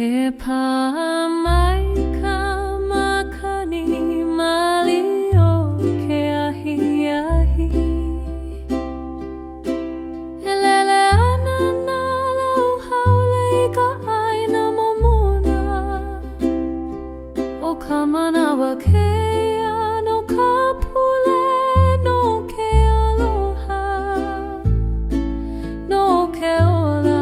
He pa mai ka makani mali o ke ahi ahi. He lele ana na lau haule I ka aina momona. O ka manawa kea no ka pule no ke aloha. No ke ola.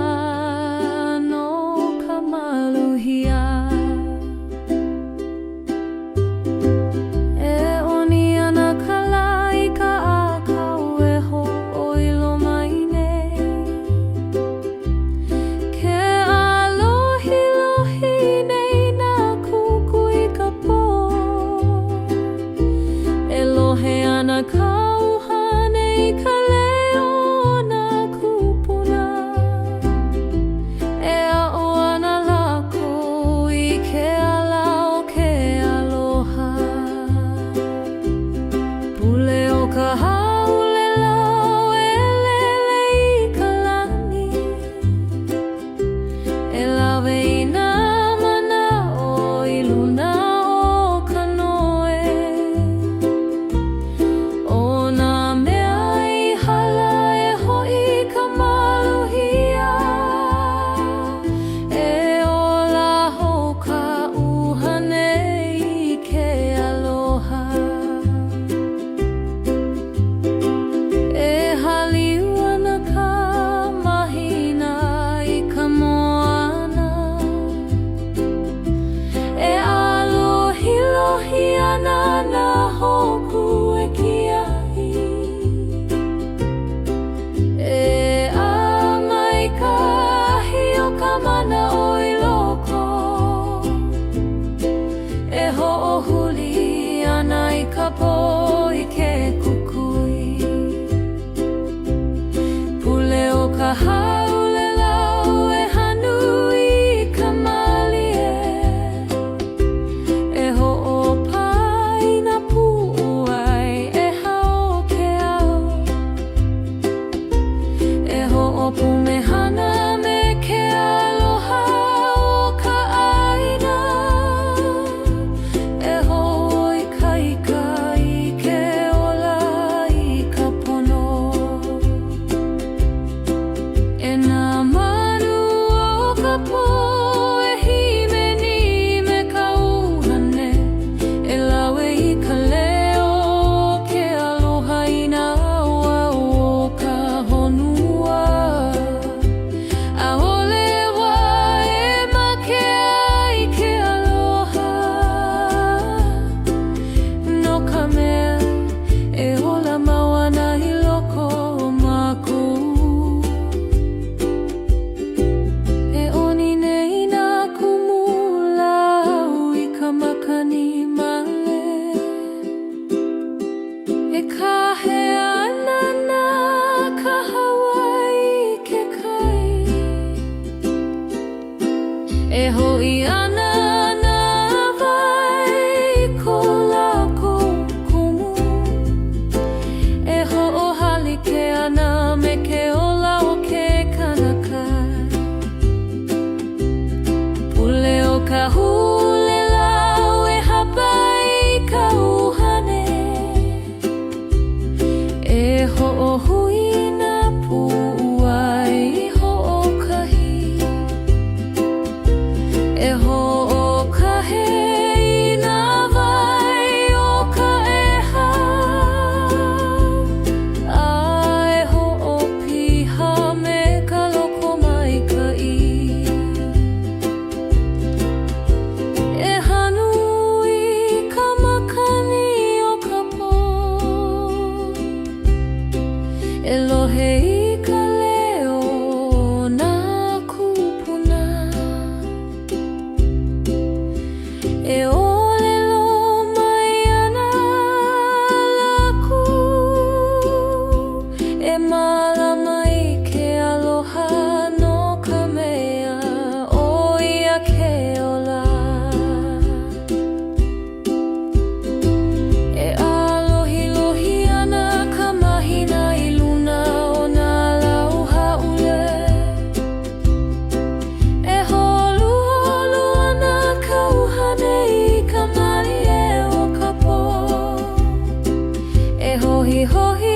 hohi hohi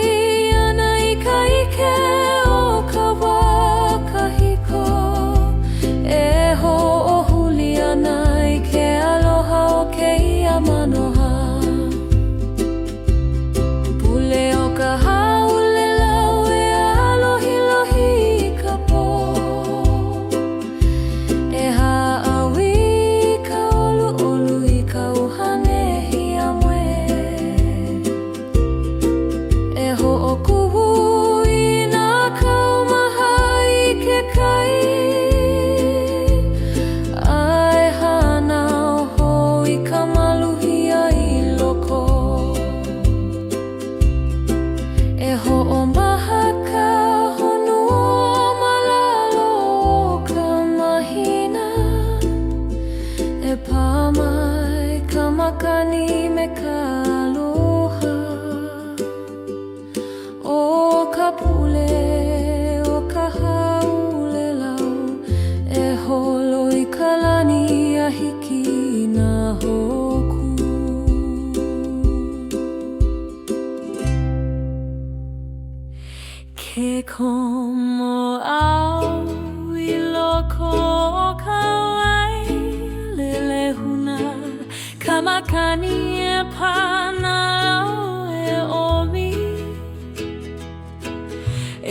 ana ika ike o ka wā kahiko. E ho'ohuli ana i ke aloha o kēia manoha. Pule o ka haole lau e alohi lohi i ka pō. E hāʻawi ka olu olu i ka uhane hiamwe. E ho'okuhu i nā kaumaha i ke kai. Ai hanau hou i ka maluhia i loko. E ho'omaha ka honua malalo o ka mahina. E pā mai ka makani me ka aloha. O ka pule o ka haole lau e holo i ka lani a hiki nā hoku. Ke komo au i loko o ka wai lelehuna. Ka makani e pana au e omi.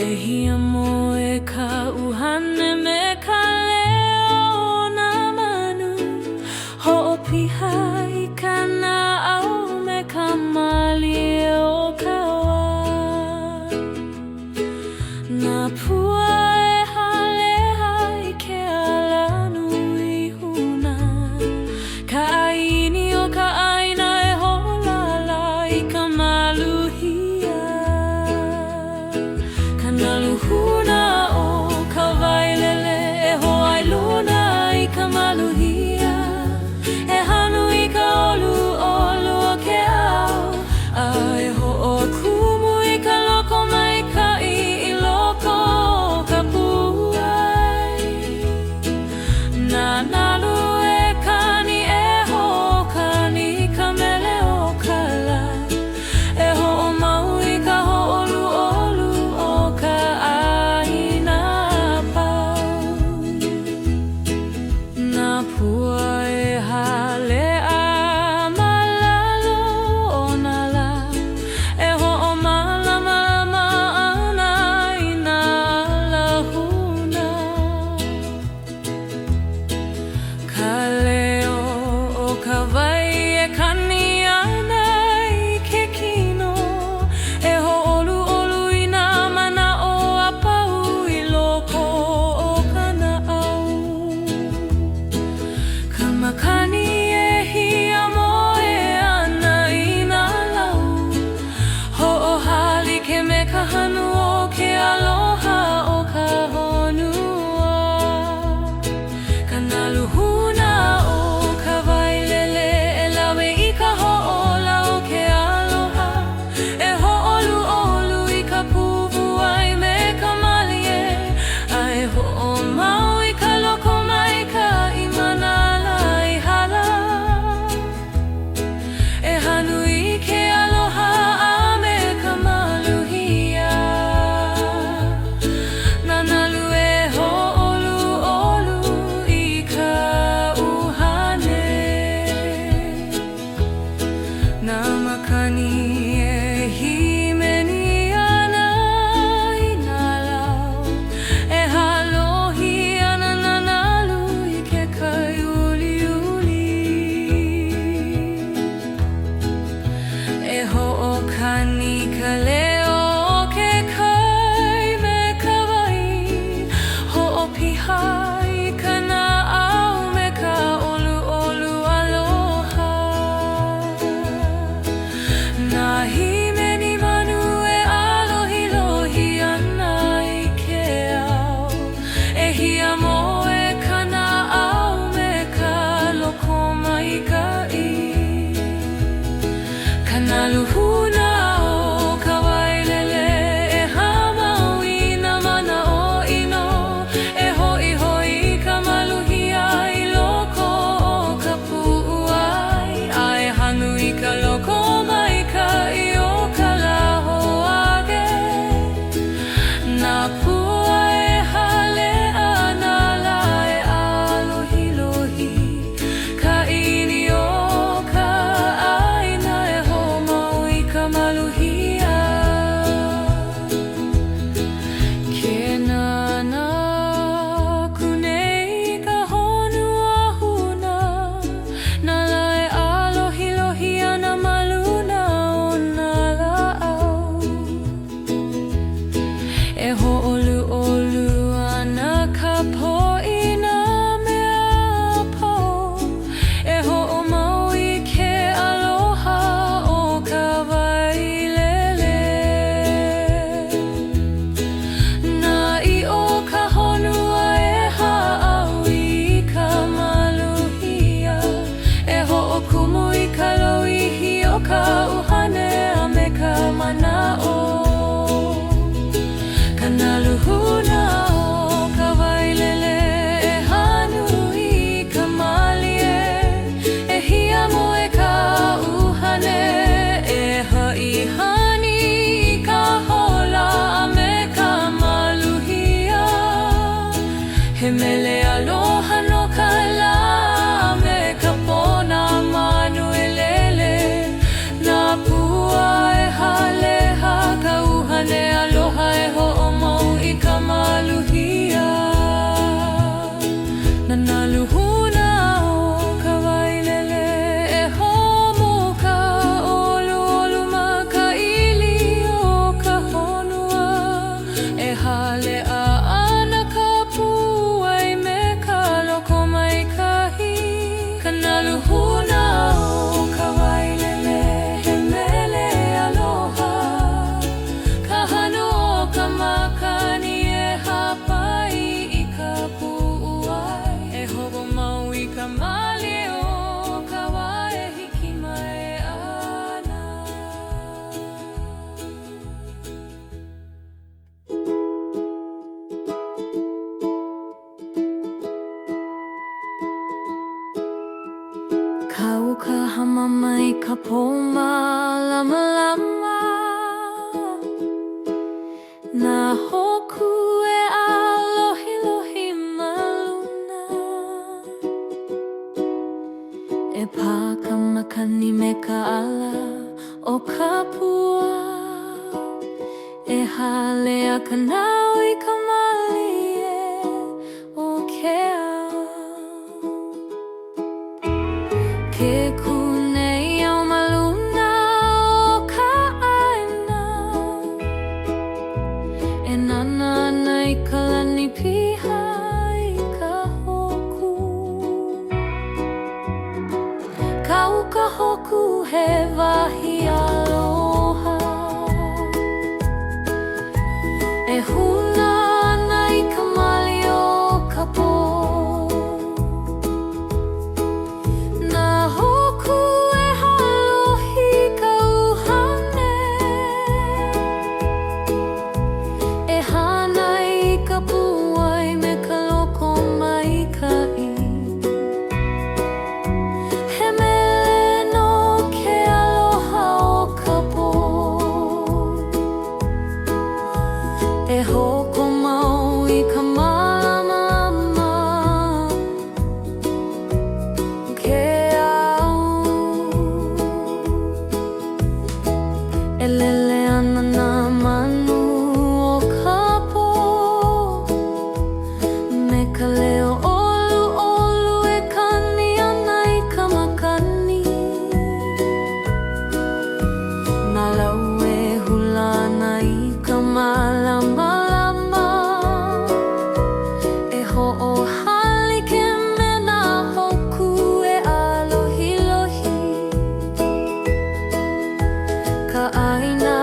E hiamo e ka uhane me ka leo o nā manu. Ho'opiha i ka nā au me ka mali o ka wā. Nā pua e haleha i ke alanu i huna. Ka aini o ka aina e holala i ka maluhia. Ka naluhuna o ka wailele e hoai luna i ka maluhia. E hanu i ka olu olu o ke ao. A e ho'okumu i ka loko maika'i i loko o ka puai. Nā nalu e kani e ho'okani i ka mele o ka la. E ho'omau i ka ho'olu olu o ka āina pau. Nā pua e hale a malalo o nā la. E ho'omalama ana i nā lahuna. Ka leo o ka wai e kani ana i ke kino. E ho'olu olu i nā mana o apau i loko o ka na'au. Ka makani e hiamo e ana i nā lau. Ho'ohali ke me ka hanu o ke aloha o ka honua. Ka naluhuna o ka wailele e lawe i ka ho'ola o ke aloha. E ho'olu olu i ka puvu ai me ka malie. Ai ho'omau i ka loko maika'i manala i hala. E hanu i ke aloha a me ka maluhia. Nā nalu e ho'olu olu i ka uhane. Nā makani e himeni ana i nā lau. E halohi ana nā nalu i ke kai uli uli. E ho'okani ka leo o ke kai me ka wai. Ho'opiha i ka nā au me ka olu olu aloha. Nā himeni manu e alohi lohi ana i ke ao. E hiamo e ka nā au me ka loko maika'i. Ka naluhuna o ka wai Homalama lama na hoku e alohi lohi maluna e pakamakani me ka ala o ka pua e hale a kanau I ka malie o ke ao ke kunei au maluna o ka aina e nana nei ka lani piha I ka hoku ka uka hoku he wahi aloha e huna ana I ka mali o ka po na hoku e halohi ka uhane e hana I ka puai me ka loko maikai he mele no ke aloha o ka po e hoko mau I ka malama ke au e lele ana na manu o ka po me ka leo olu olu e kani ana I ka makani na lau e hulana I ka malama e ho'ohali ke mena hoku e alohi lohi ka aina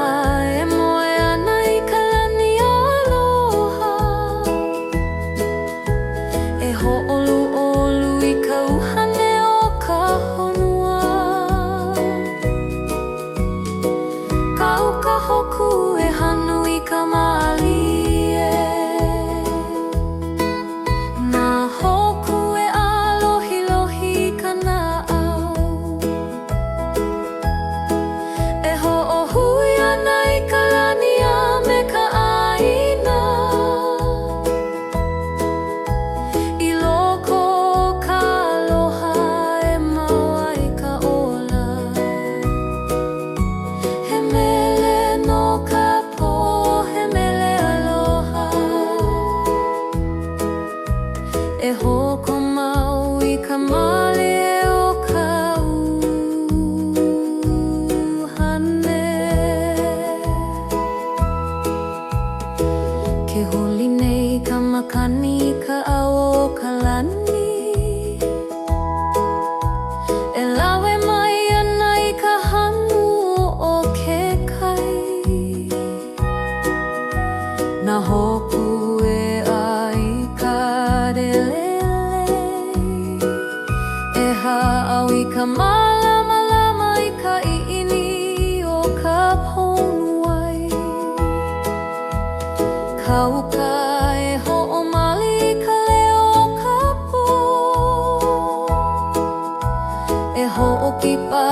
e moe ana I ka lani aloha e ho'olu olu I ka uhane o ka honua ka uka hoku e hanu I ka malie na hoku e alohi lohi kana au e ho'ohui ana I ka lani a me ka aina I loko ka aloha e maua I ka ola he mele no ka po he mele aloha e hoko mau I ka mali o ka uhane ke huli nei ka makani ka au o ka lani e lawe mai ana I ka hanu o ke kai na hoku e ai ka relele e ha'au I ka malama lama I ka i'ini o ka pounuai ka uka e ho'omali I ka leo o ka po e ho'okipa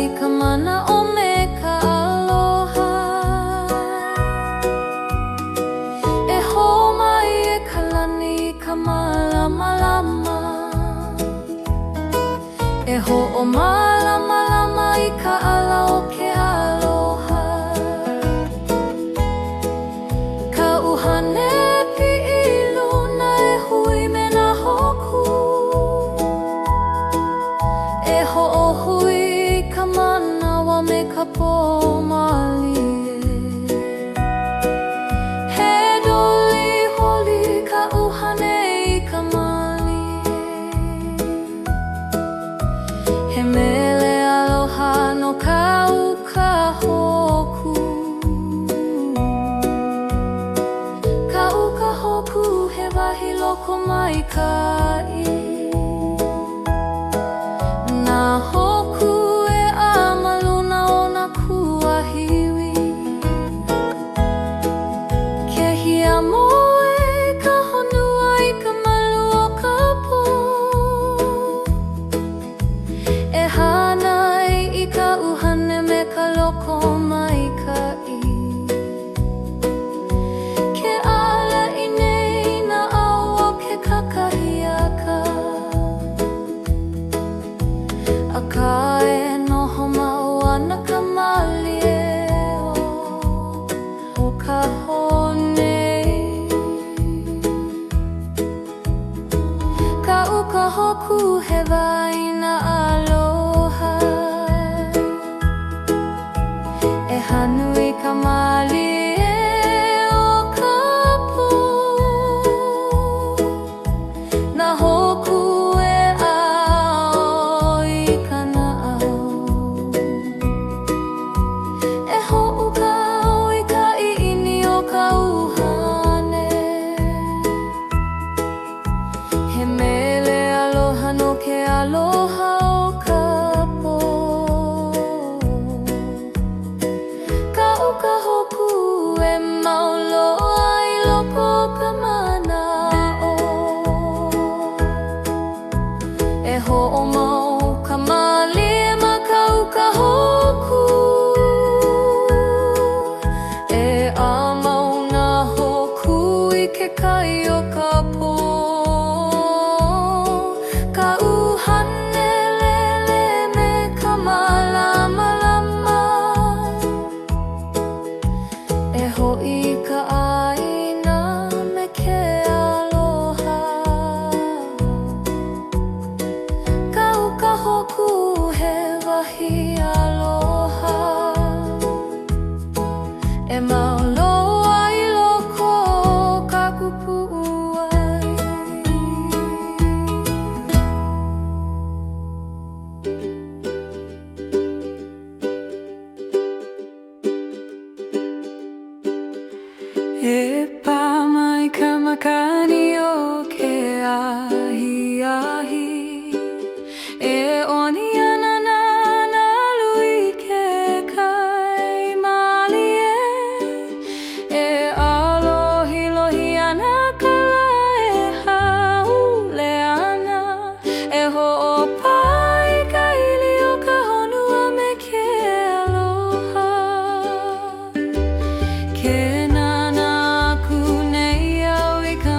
I ka mana o me ka aloha e ho'omai e ka lani I ka malama lama e ho'omalama lama I ka ala o ke aloha ka uhane pi'i luna e hui me na hoku e ho'ohui ka manawa me ka po malie he doli holi ka uhane I ka malie he mele aloha no ka uka hoku ka uka hoku he wahi loko maikai na hoku e a maluna o na kuahiwi ke hia moe ka honua I ka malu o ka po e hana I ka hanu I ka malie o ka pō. Na hoku e ao I ka na'au. E ho'u ka au I ka i'ini o ka uhane. He mele aloha no ke aloha o ka pō. Ka hoku e mauloa I loko ka mana'o. E ho'omau ka malie ma ka hoku. E ʻamau nā hoku I ke kai o ka pō. Ka uhane lele me ka malamalama. E ho'i ka ʻāina me ke aloha. Ka hoku he wahi aloha. E mauloa I loko ka kupu'u ai. E pā mai ka makani o ke ahi. E oni ana nā lui ke kai malie. E alohi ana ka la e haule ana. E ho'opai ka ili o ka honua me ke aloha. Ke nana aku nei au I ka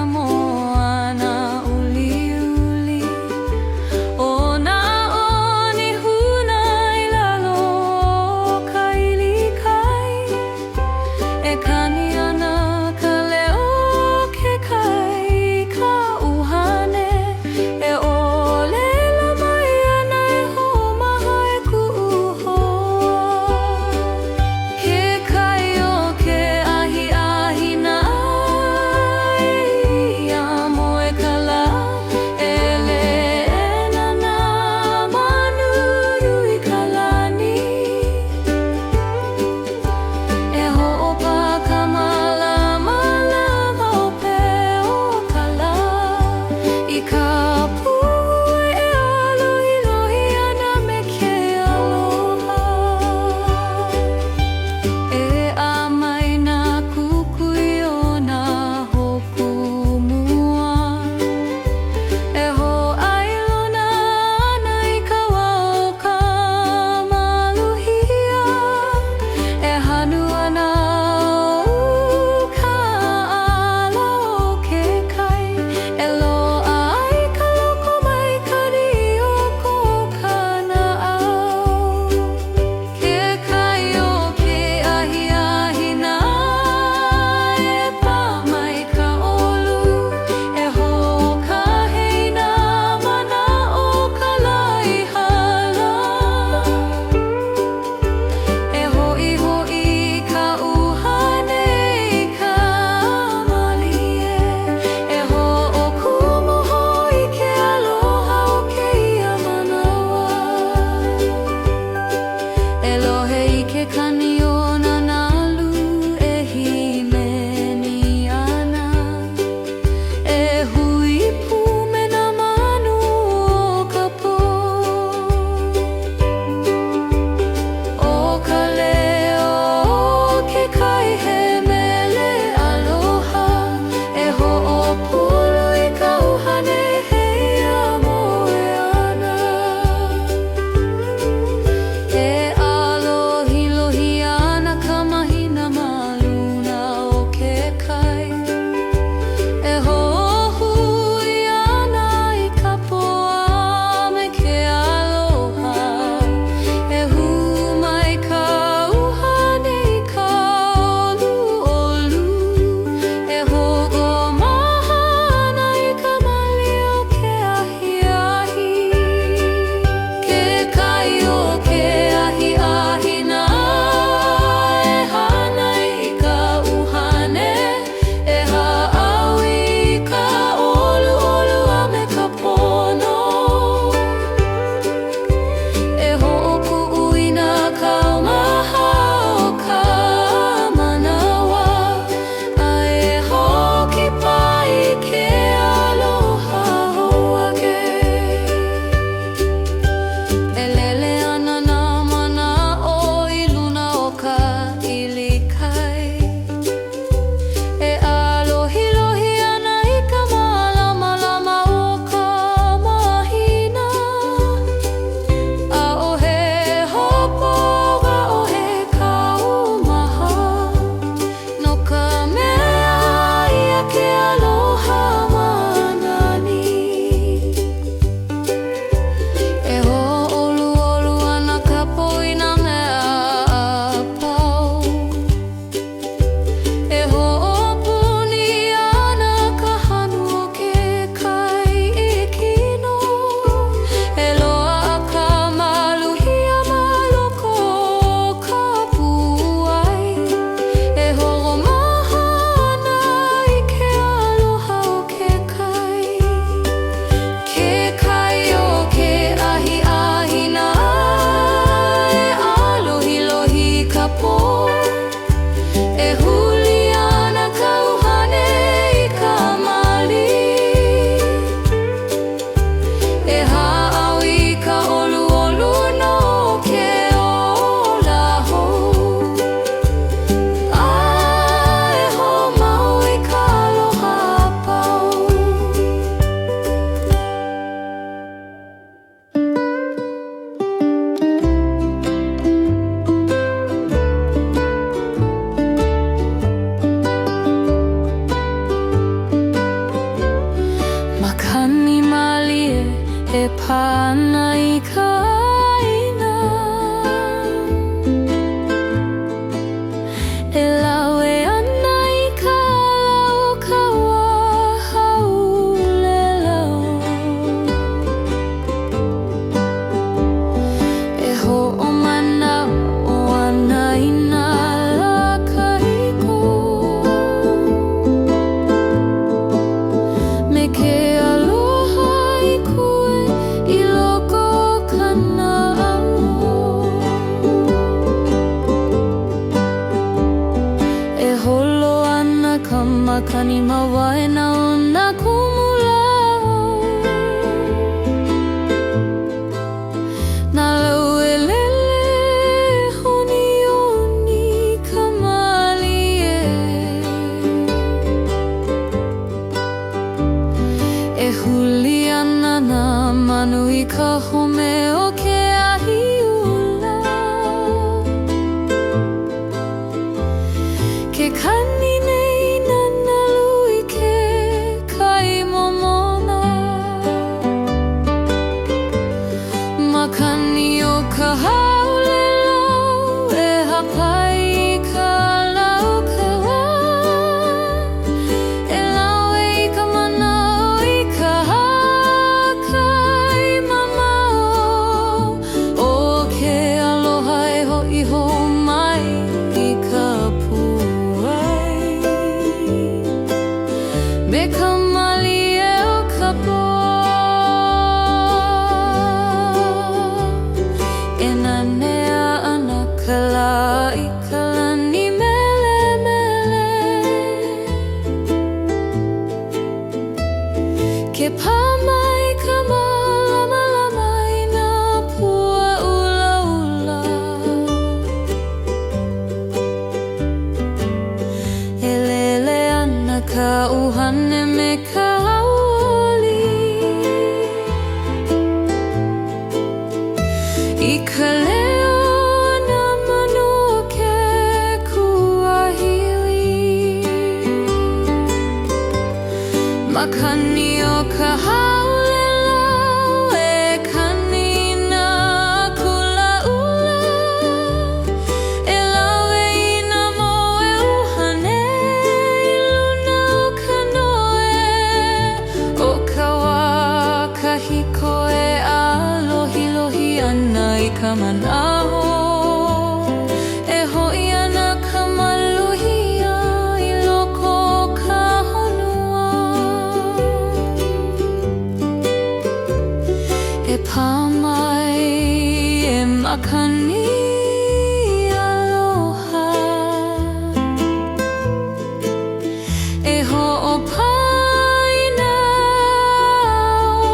E lawe ana I ka lau ka wahaulela E ho'omanaʻo ana I nā lā kahiko Me ke aloha I koe I loko o kana alo E holo ana ka makani ma waena o nā kumulao Nā lauelele honioni ka malie E huli ana nā manu I ka home o ke ahiula Ke kani nei nanalu I ke kai momona Makani o ka haulelau E hapai I ka lau ka wā E lawe I ka manao I ka hakai mamao O ke aloha e hoʻi hou mai I ka puai Me ka malie o ka E nanea ana ka lā I ka lani mele mele Ke pā mai ka malama lama I nā pua ula ula E lele ana ka uhane me ka auoli I ka leo ana manu o ke kuahiwi Makani o ka haulelau E kani nā kulaʻula E lawe I nā moe uhane I luna o ka noe O ka wā kahiko E alohi ana I ka manaho E hoʻi ana ka maluhia I loko o ka honua E pā mai e makani aloha E hoʻopaina o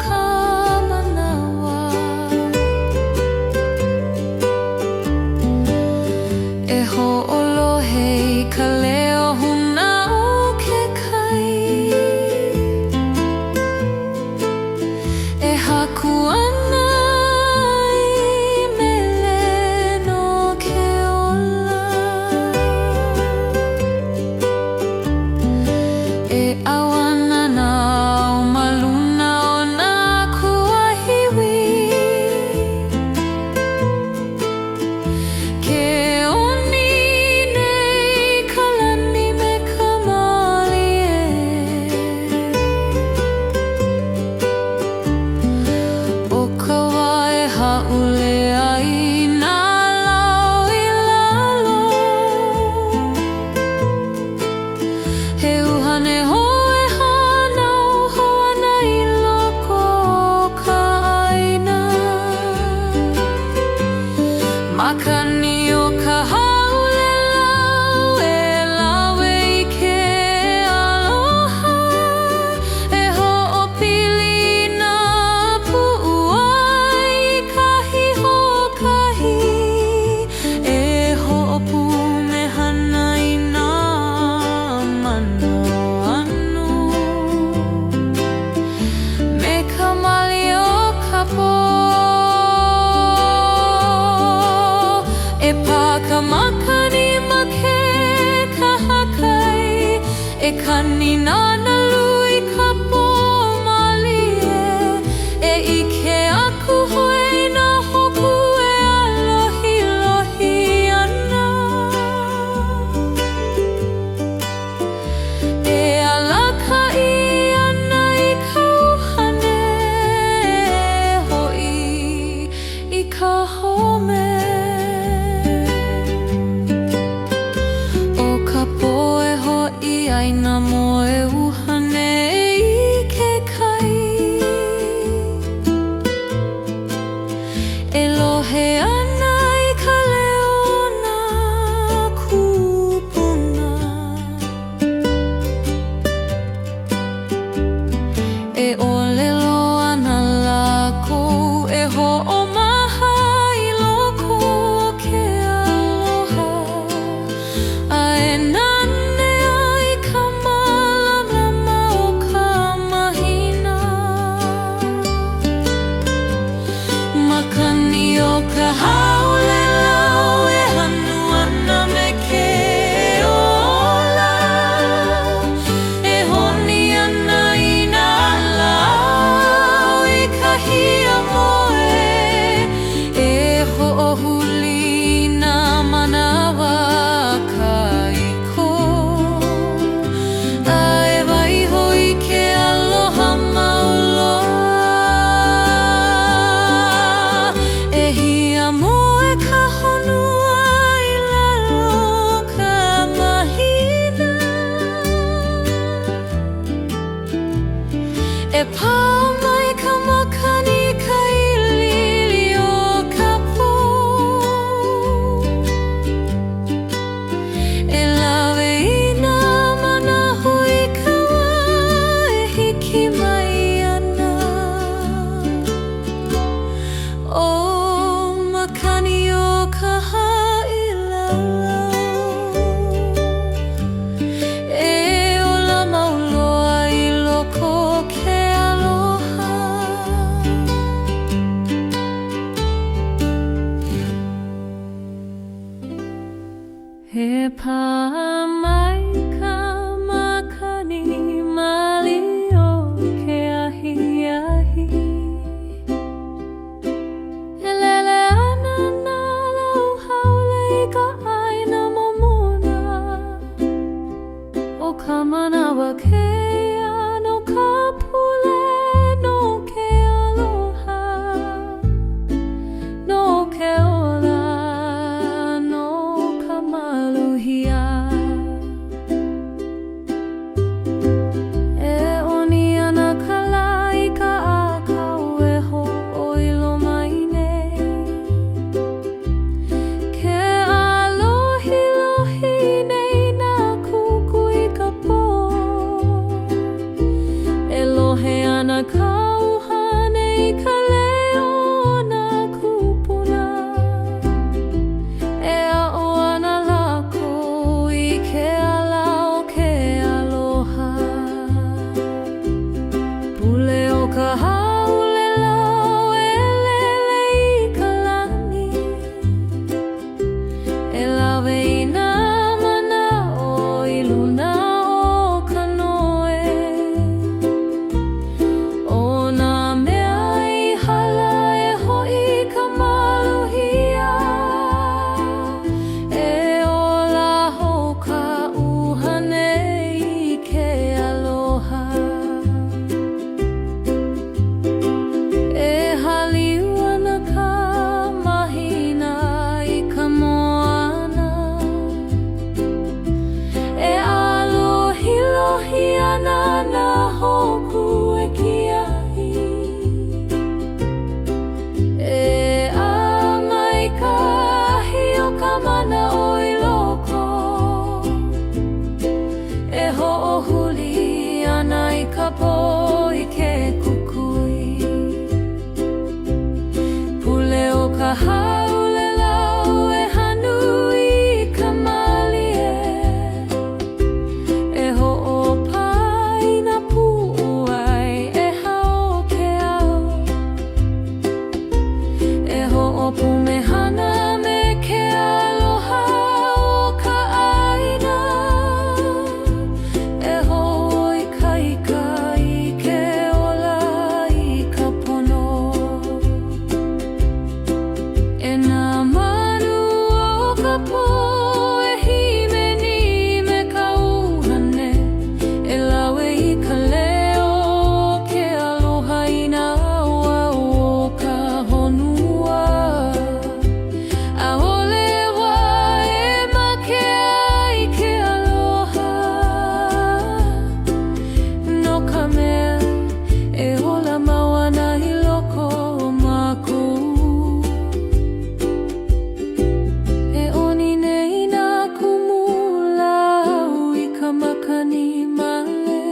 ka manawa E hoʻolohe I ka leo huna o ke kai E haku ana I mele no ke ola E awana nā o maluna o nā kuahiwi Ke oni nei ka lani me ka malie O ka wā e haʻule ai nā lau I lalo He uhane hoe hanau hoana I loko o ka ʻaina Makani o ka haulelau E lawe I ke aloha E hoʻopili nā puʻuai I kahi hoʻokahi E hoʻopu me hana I nā mana anu Me ka mali o ka po E pā ka makani ma ke kahakai E kani nanalu I ka po malie E ike aku hoi nā hoku E alohi lohi ana mai ka makani mali o ke ahi Elele ana na lau haule ka aina momona O ka manawa kea no ka pule no ke aloha No ke ola no ka maluhia E oni ana ka lai ka akau e ho o ilo mai nei Ke alohi lohi nei na kukui ka po E lohe ana ka uhane i ka leo na kupuna E a'o ana lako i ke ala o ke aloha Pule o ka haule lau e lele i ka lani E lawe i nā mana o i luna o ka noe O nā mea i hala e hoi ka maluhia E ola ho ka uhane i ke aloha E haliu ana ka mahina i ka moana E alohi lohi ana na hoku e kiahi E amai ka ahi o ka mana o i loko E ho'ohuli ana i ka po i ke kukui Pule o ka haule lau e hanu i ka malie E ho'opai na pu'uai e hao ke ao E ho'opumehana me ke aloha o ka aina E ho'oikaika i ke ola i ka pono E nā manu o ka po e himeni me ka uhane E lawe i ka leo o ke aloha i nā aua o ka honua A ole wa e makea i ke aloha No ka mea e ola mawana i loko o mākou E oni nei nā kumulau i ka makani male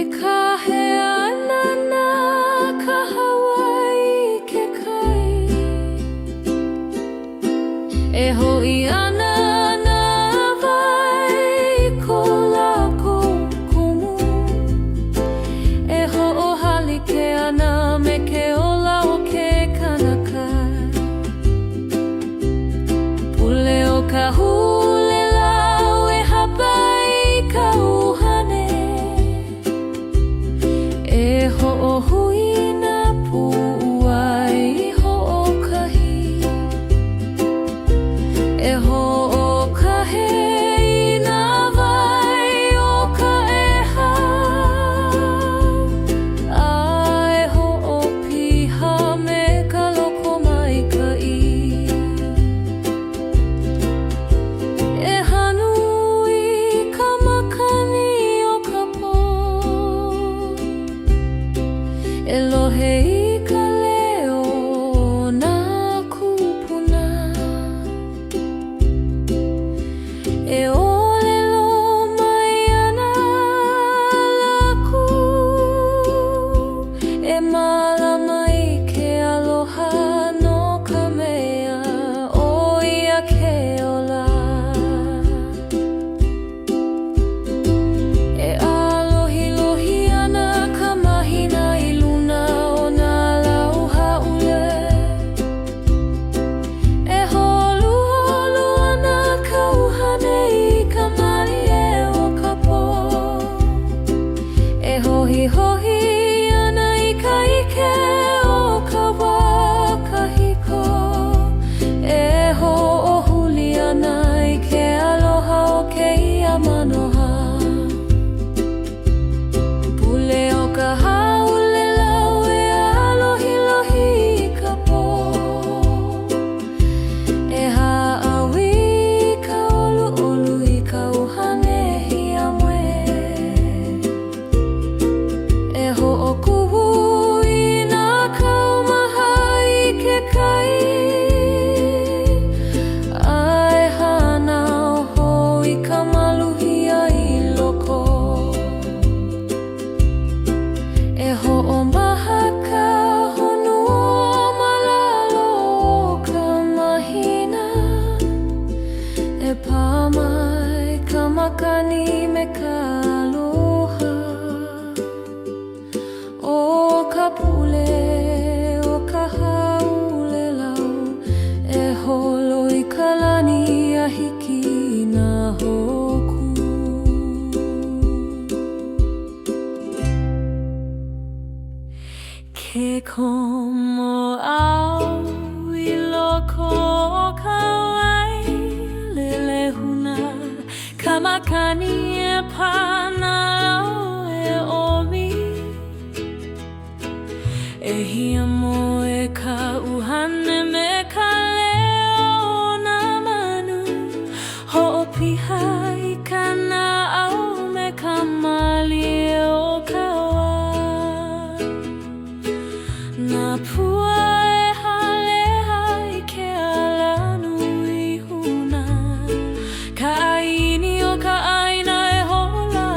E ka he ana nā ka Hawaii ke kai E hoi ana nā vai ko lako kumu E ho'ohali ke ana me ke ola o ke kanaka Pule o ka hule lau e hapa i ka uhane E ho'ohui na pu'uai i ho'okahi E ho'okahe i nā vai o ka eha A e ho'opiha me ka loko maikai E hanu i ka makani o ka po E lohe i ka leo nā kupuna E olelo mai ana laku E malama i ke aloha no ka mea o ia ke ola E alohi lohi ana ka mahina i luna o nā lau haule E holu holu ana e pā mai ka makani me ka aloha. O ka pule o ka haule lau e holo i ka lani a hiki na hoku. Ke komo au i loko o ka wailele huna, ka makani e pana au e omi. E hia mo e ka uhane me ka leo o nā manu, hoʻopiha i ka na au me ka mali o ka wā. Nā pua e haleha i ke alanu i huna, ka ʻaini o ka ʻaina e hola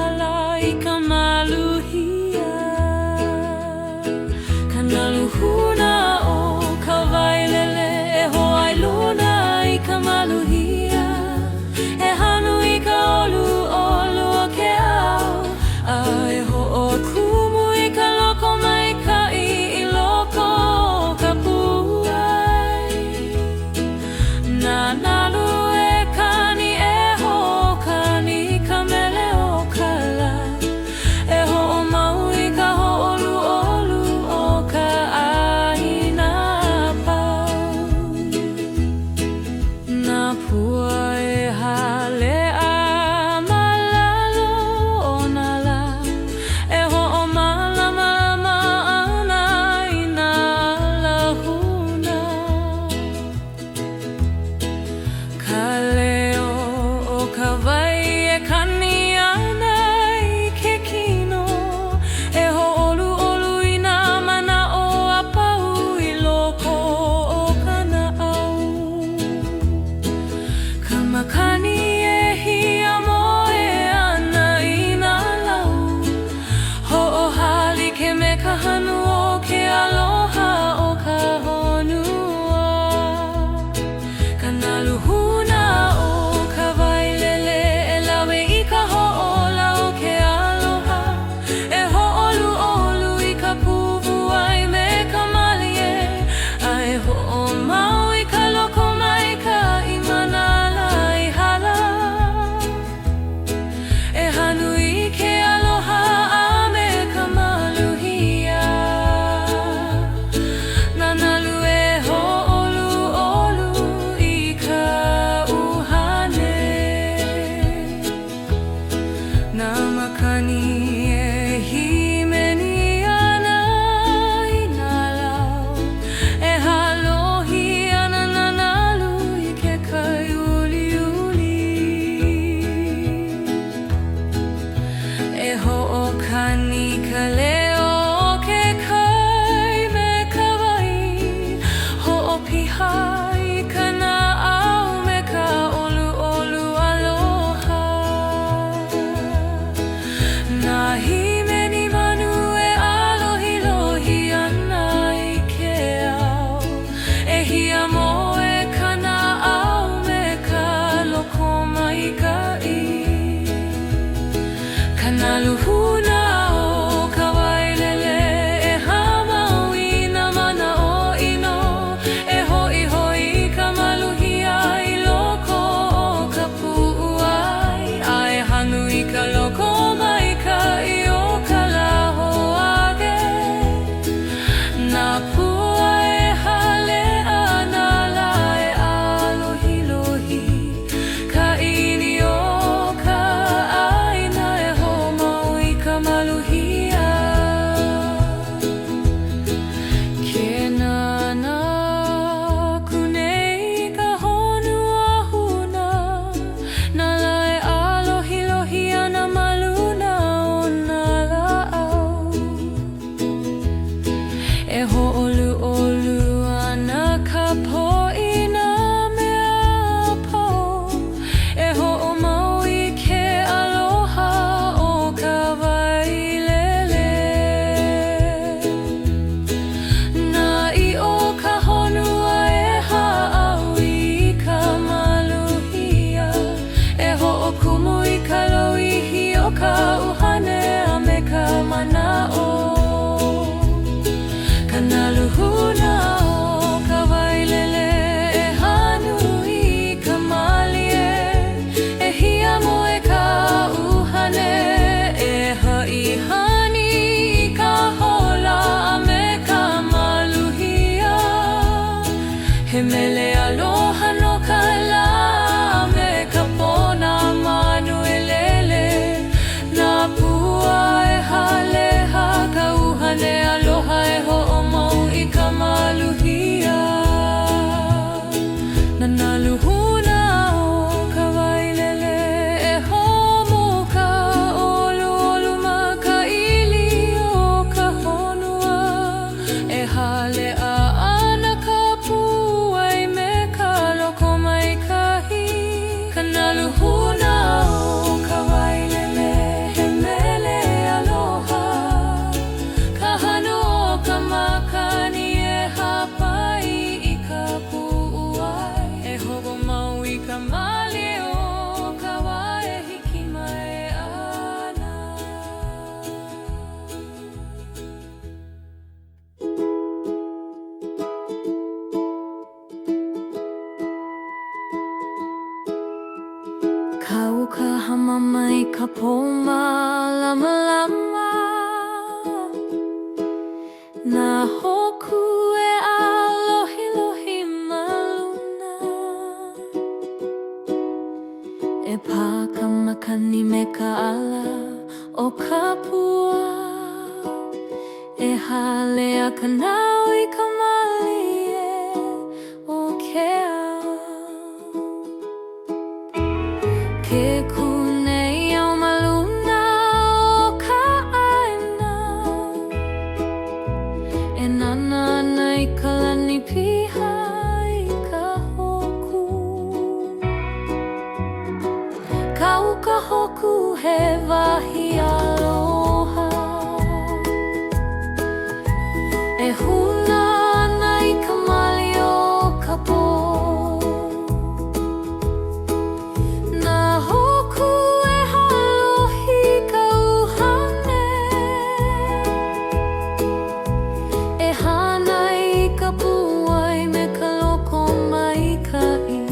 maluhuna o kawailele he mele aloha. Kahano o ka makani e hapai I ka pu'uai. E ho'o mau I ka mali o ka wae hiki mai ana. Kau ka hama mai ka poma lama lama. Na hoku e alohi lohi maluna. E pā ka makani me ka ala o ka pua. E hale a ka nau I ka mali e o ke ao. Ke kunei au maluna o ka aina. E nana ana I ka lani piha I ka hoku. Kau ka hoku he wahi aloha. E huna ana I ka mali o ka po. Na hoku e halohi ka uhane. E hana I ka puai me ka loko maikai.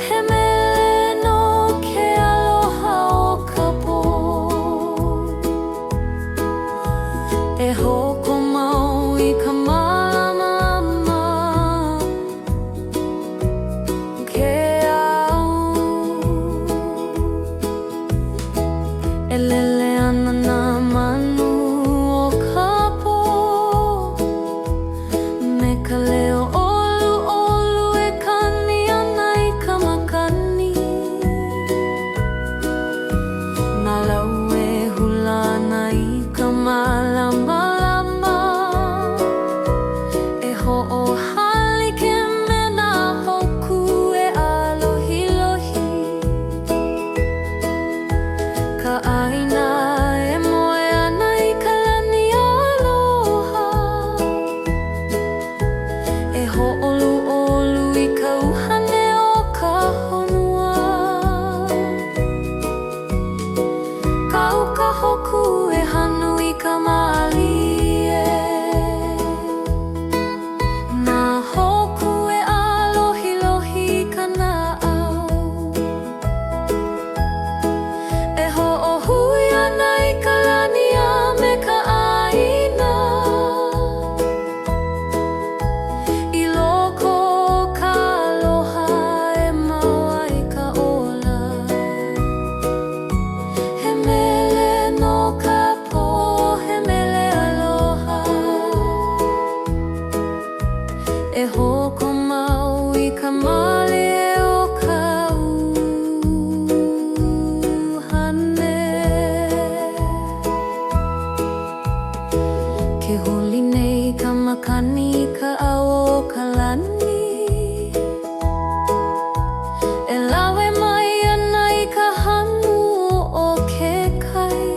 He mele no ke aloha o ka po. E hoko mau I ka malama ke au. E lele ana nā manu o ka po. Me ka leo olu olu e kani ana I ka makani. Nā lau e hula ana I ka malama lama. E ho'o hali ke me nā hoku e alohi lohi. Ka aina e moe ana I ka lani aloha. E ho'olu olu I ka uhane o ka honua. Kau ka hoku e hanu I ka mali e. Nā hoku e alohi lohi ka na'au. E ho'ohui ana I ka lani a me ka aina. I loko ka aloha e mau ai ka ola. He mele no ka po, he mele aloha. E hoko mau I ka mali e o ka uhane. Ke huli nei ka makani ka au o ka lani. E lawe mai ana I ka hanu o ke kai.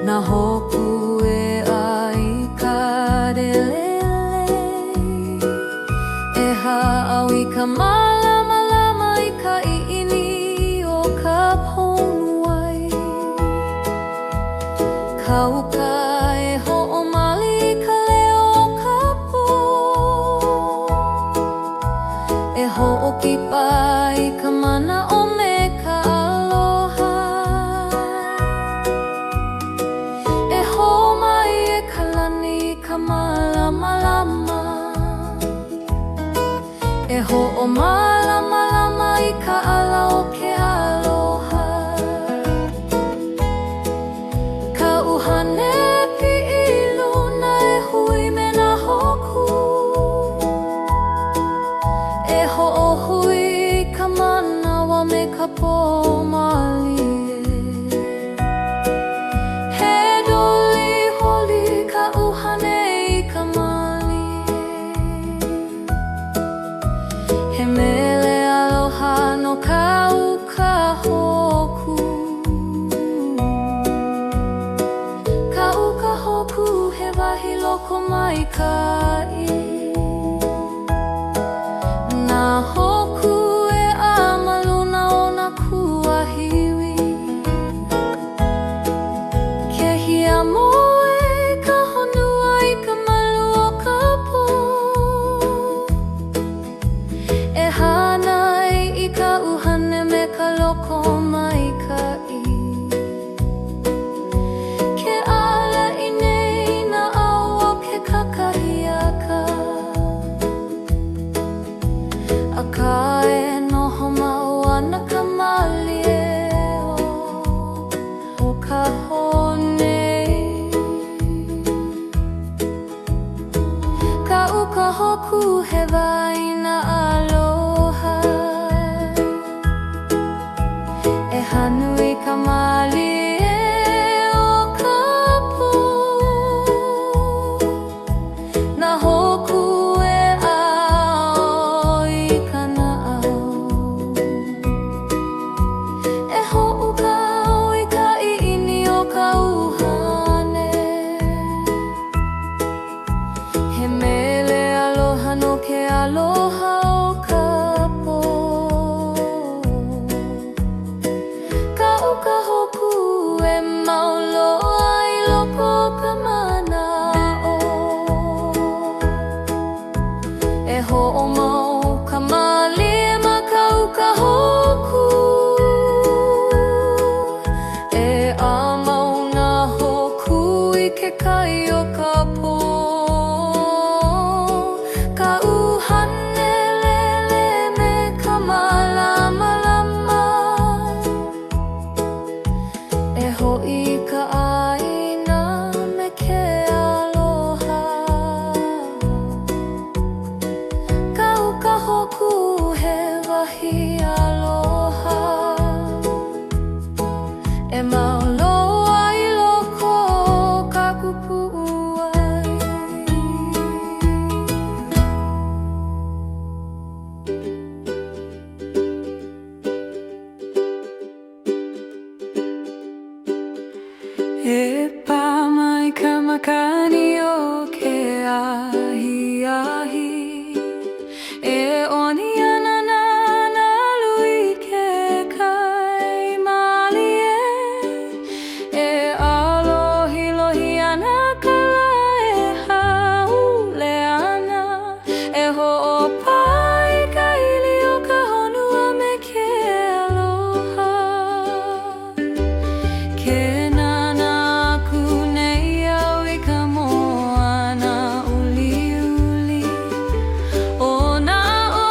Na hoku e ai ka relele. E ha'au I ka malama lama I ka i'ini o ka pounuai. Kau ka e ho'o mali ka leo o ka po. E ho'o kipa I ka mana o me ka aloha. E ho'o mai e ka lani ka malama lama. E ho'o malama lama I ka ala o ke aloha. Ka uhane pi'iluna e hui me nā hoku. E ho'ohui ka manawa me ka pō mali e. He doli holi ka uhane I ka mali e. Akae noho maua ka malie o ka honei. Ka uka hoku he waina aloha, e hanu i ka malie o ka pō. Na hoku e ao i kana au, e ho'u ka au i ka i'ini o ka uhane. He mele aloha no ke aloha o ka pō. Ka uka hoku e mauloa i loko ka mana'o, e ho'omau ka malie ma ka uka hoku, e ʻamau nā hoku i ke kai o ka pō. Ka uhane lele me ka malamalama, e ho'i ka ʻāina me ke aloha. Ka uka hoku he wahi aloha, e mauloa i loko ka kupu'u ai. E pā mai ka makani o ke ahi, e oni ana nā lui ke kai malie, e alohi lohi ana ka la e haule ana, e ho'opai ka ili o ka honua me ke aloha. Ke nana aku nei au i ka moana uli uli, o nā o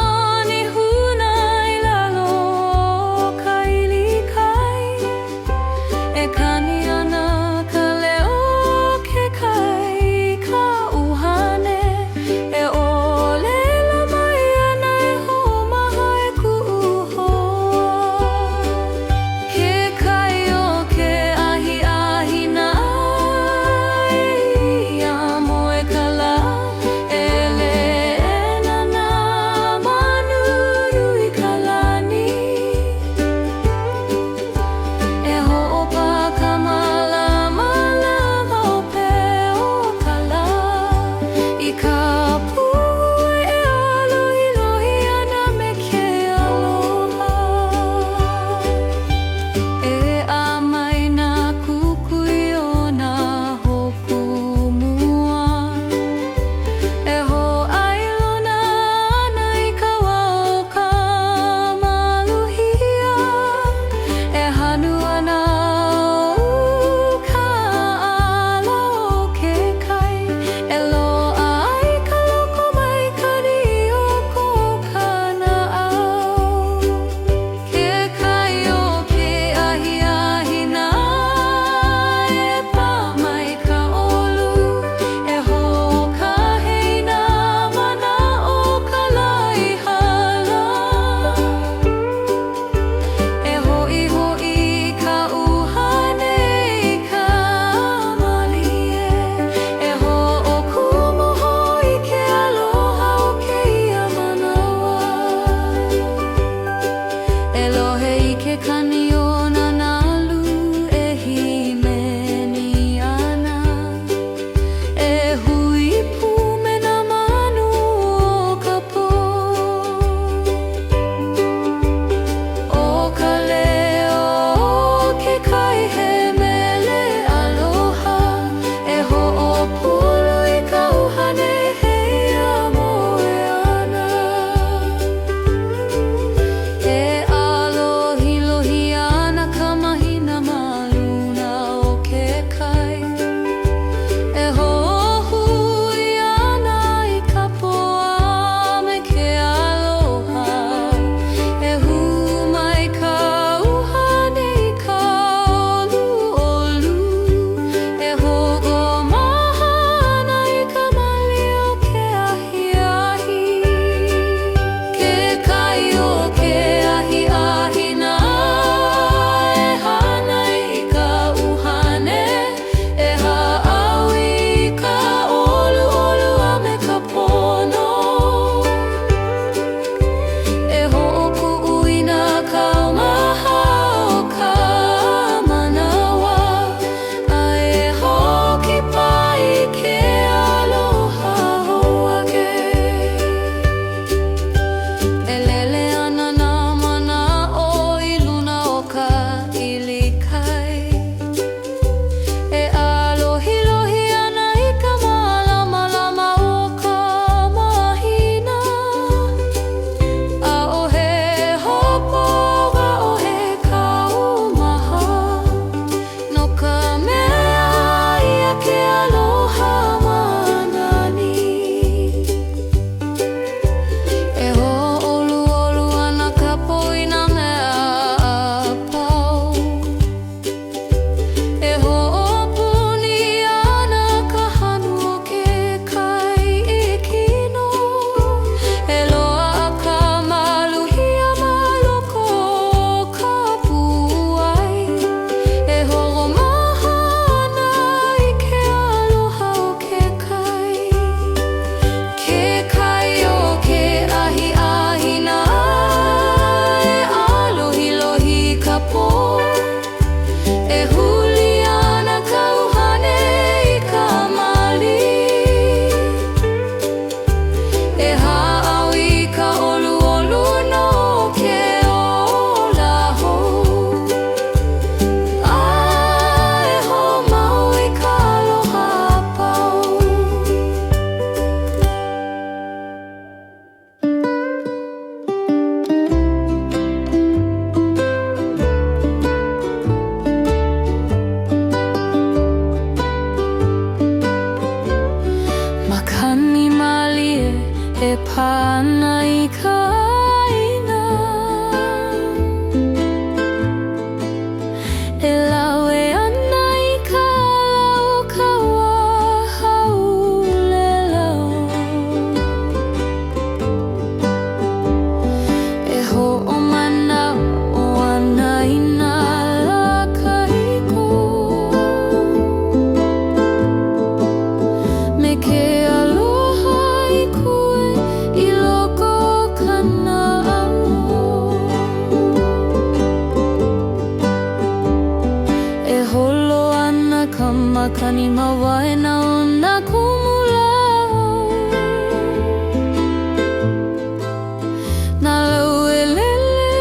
Na lauelele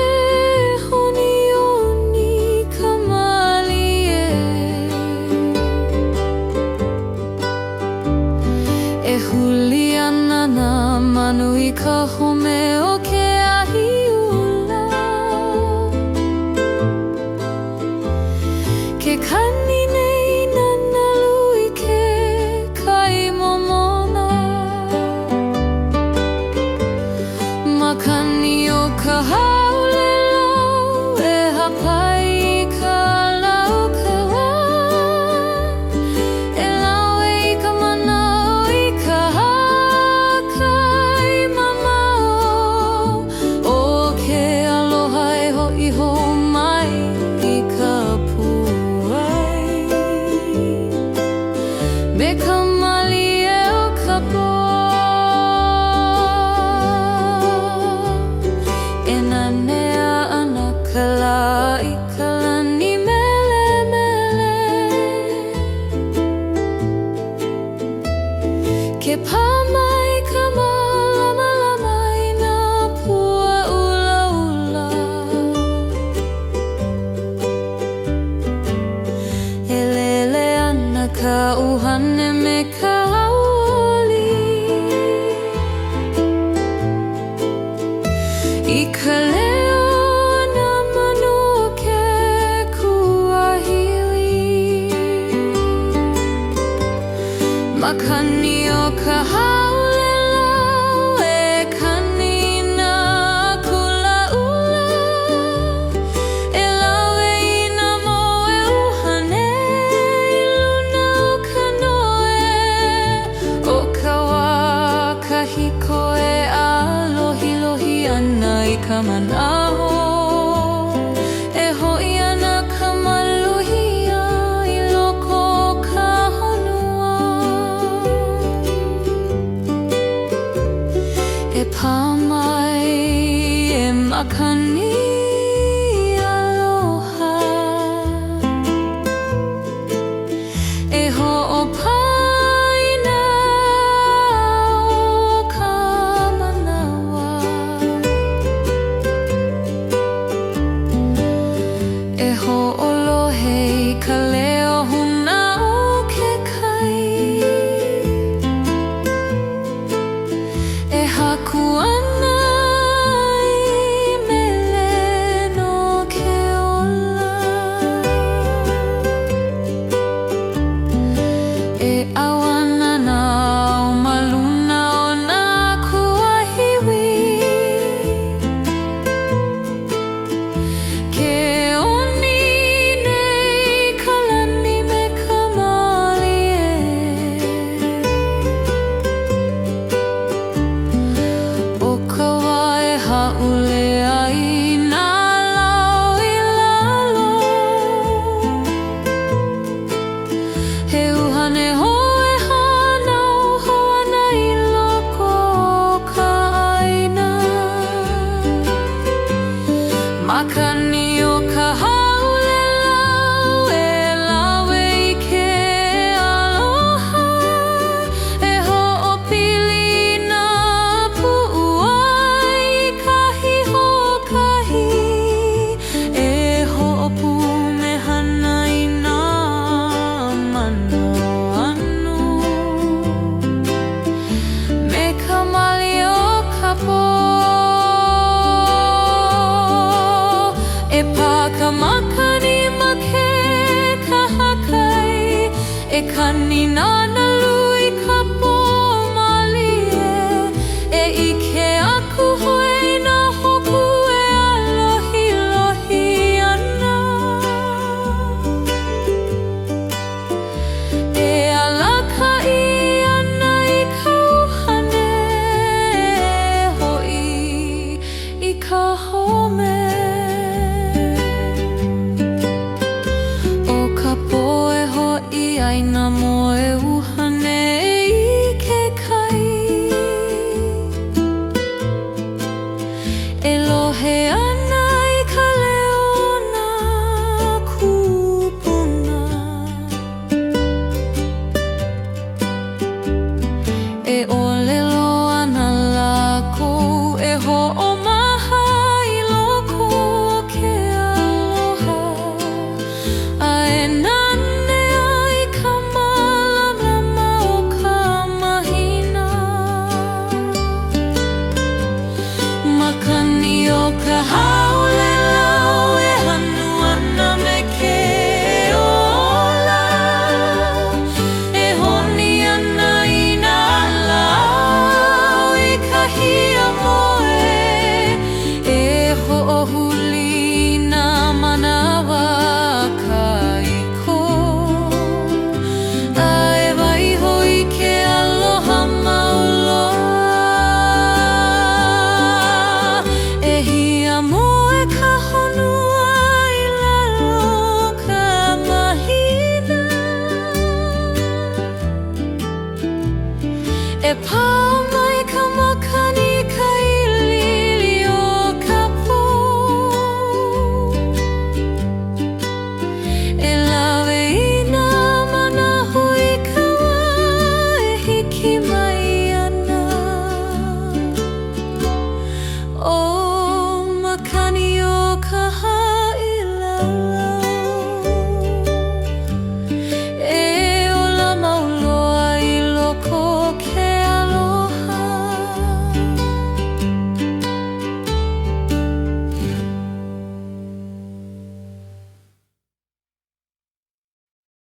honi oni ka malie E huli ana na manu I ka home o ke ahiula Ke kani nei nanalu I ke kai momona Makani o ka haole lau E hapai I ka lau ka wā E lau e I ka manao I ka haka I mamao O ke aloha e ho'i hou mai I ka puai Me ka malie o ka po E nanea ana ka la I ka lani mele mele Ke pā mai ka malama lama I nā pua ula ula E lele ana ka uhane me ka auoli I ka leo na manu o ke kuahili Makani o ka haole lau E kani na kula ula E lau e I na moe uhane I luna o ka noe O ka wā kahiko e a lohi lohi ana I ka manaho E ho'i ana ka maluhia I loko o ka honua E pā mai e makani aloha E ho'opaina o ka manawa E ho'olohe I ka leo huna o ke kai E haku ana I mele no ke ola E awana na o maluna o nā kuahiwi Ke oni nei ka lani me ka malie O ka wā e haʻule ai nā lau I lalo He uhane hoe hanau hoana I loko o ka ʻaina Makani o ka haole lau E lau e I ke aloha E ho'opili nā pu'uai I kahi ho'okahi E ho'opu me hana I nā mana anu Me ka mali o ka po E pā ka makani ma ke kahakai E kani nana lui ka po malie E ike aku hoi nā hoku E alohi lohi ana E alaka I ana I ka uhane E ho'i I ka home O ka poe ho'i ai nā moe uhane I ke kai E lohe ana I ka leona kupuna E olelo ana lako E ho'oma ka